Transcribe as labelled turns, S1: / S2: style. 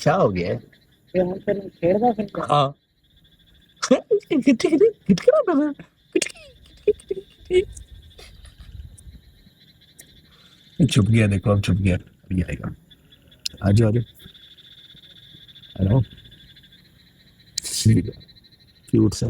S1: क्या हो गया है?
S2: ये हम फिर खेड़दा फिर क्या?
S1: हाँ। किटकिरा ना छुप गया, देखो अब छुप गया, अभी आएगा। आजो आजो। हेलो। क्यूट सा।